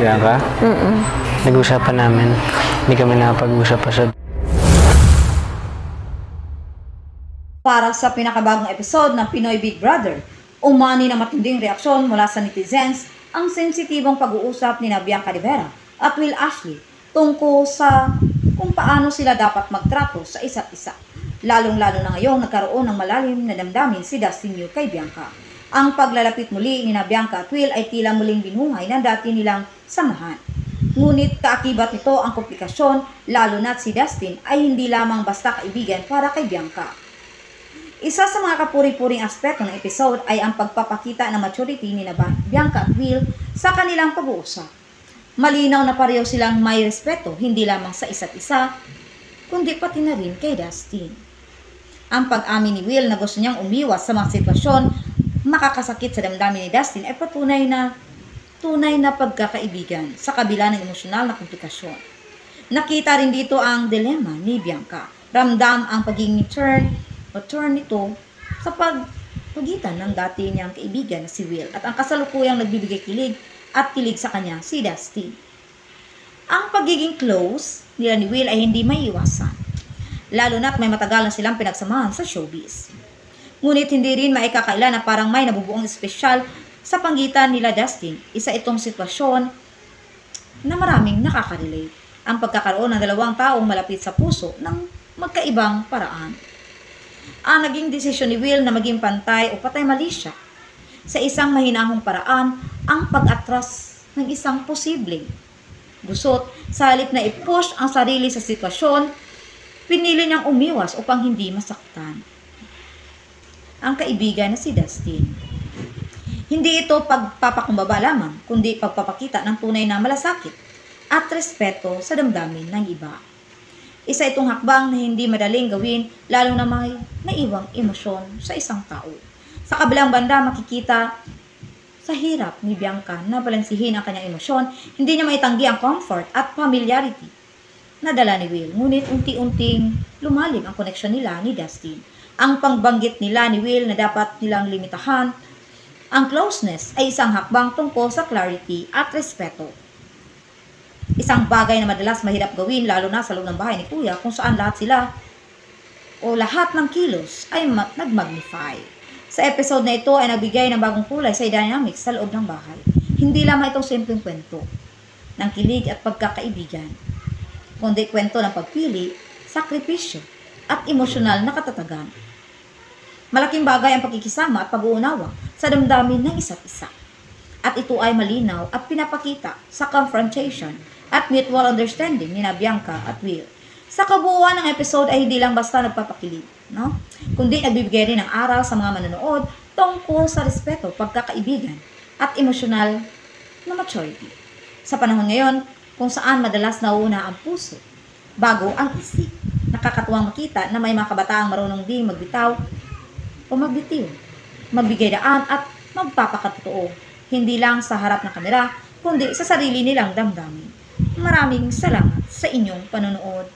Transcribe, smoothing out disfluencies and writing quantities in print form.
Bianca? Nag-usapan namin. Hindi kami nakapag-usap pa sa... Para sa pinakabagong episode ng Pinoy Big Brother, umani na matinding reaksyon mula sa netizens ang sensitibong pag-uusap ni Bianca Rivera at Will Ashley tungkol sa kung paano sila dapat magtrato sa isa't isa. Lalong-lalo na ngayong nagkaroon ng malalim na damdamin si Dustin Yu kay Bianca. Ang paglalapit muli ni Bianca at Will ay tila muling binuhay ng dati nilang samahan. Ngunit kaakibat nito ang komplikasyon, lalo na't si Dustin ay hindi lamang basta kaibigan para kay Bianca. Isa sa mga kapuri-puring aspeto ng episode ay ang pagpapakita ng maturity ni Bianca at Will sa kanilang pag-uusap. Malinaw na pareho silang may respeto hindi lamang sa isa't isa, kundi pati na rin kay Dustin. Ang pag-amin ni Will na gusto niyang umiwas sa mga sitwasyon makakasakit sa damdamin ni Dustin ay tunay na pagkakaibigan sa kabila ng emosyonal na komplikasyon. Nakita rin dito ang dilema ni Bianca. Ramdam ang pagiging turn nito sa pagitan ng dati niyang kaibigan na si Will at ang kasalukuyang nagbibigay kilig at kilig sa kanya si Dustin. Ang pagiging close nila ni Will ay hindi maiiwasan, lalo na't may matagal na silang pinagsamahan sa showbiz. Ngunit hindi rin maikakaila na parang may nabubuong espesyal sa pagitan nila Dustin. Isa itong sitwasyon na maraming nakaka-relate. Ang pagkakaroon ng dalawang taong malapit sa puso ng magkaibang paraan. Ang naging desisyon ni Will na maging pantay o patay-mali siya sa isang mahinahong paraan ang pag-atras ng isang posibleng gusot. Sa halip na i-push ang sarili sa sitwasyon, pinili niyang umiwas upang hindi masaktan ang kaibigan na si Dustin. Hindi ito pagpapakumbaba lamang, kundi pagpapakita ng tunay na malasakit at respeto sa damdamin ng iba. Isa itong hakbang na hindi madaling gawin, lalo na may naiwang emosyon sa isang tao. Sa kabilang banda, makikita sa hirap ni Bianca na balansihin ang kanyang emosyon, hindi niya maitanggi ang comfort at familiarity na dala ni Will. Ngunit unti-unting lumalim ang koneksyon nila ni Dustin. Ang pangbanggit nila ni Will na dapat nilang limitahan ang closeness ay isang hakbang tungkol sa clarity at respeto. Isang bagay na madalas mahirap gawin lalo na sa loob ng bahay ni Kuya kung saan lahat ng kilos ay nagmagnify. Sa episode na ito ay nagbigay ng bagong kulay sa dynamics sa loob ng bahay. Hindi lamang itong simpleng kwento ng kilig at pagkakaibigan, kundi kwento ng pagpili, sakripisyo at emosyonal na katatagan. Malaking bagay ang pagkikisama at pag-uunawa sa damdamin ng isa't isa. At ito ay malinaw at pinapakita sa confrontation at mutual understanding ni Bianca at Will. Sa kabuuan ng episode ay hindi lang basta nagpapakilig, kundi nagbibigay rin ng aral sa mga manonood tungkol sa respeto, pagkakaibigan at emosyonal na maturity. Sa panahon ngayon, kung saan madalas nauuna ang puso bago ang isip, nakakatuwang makita na may mga kabataang marunong ding magbitaw o magbitiw, magbigay daan at magpapakatotoo, hindi lang sa harap ng kamera, kundi sa sarili nilang damdamin. Maraming salamat sa inyong panonood.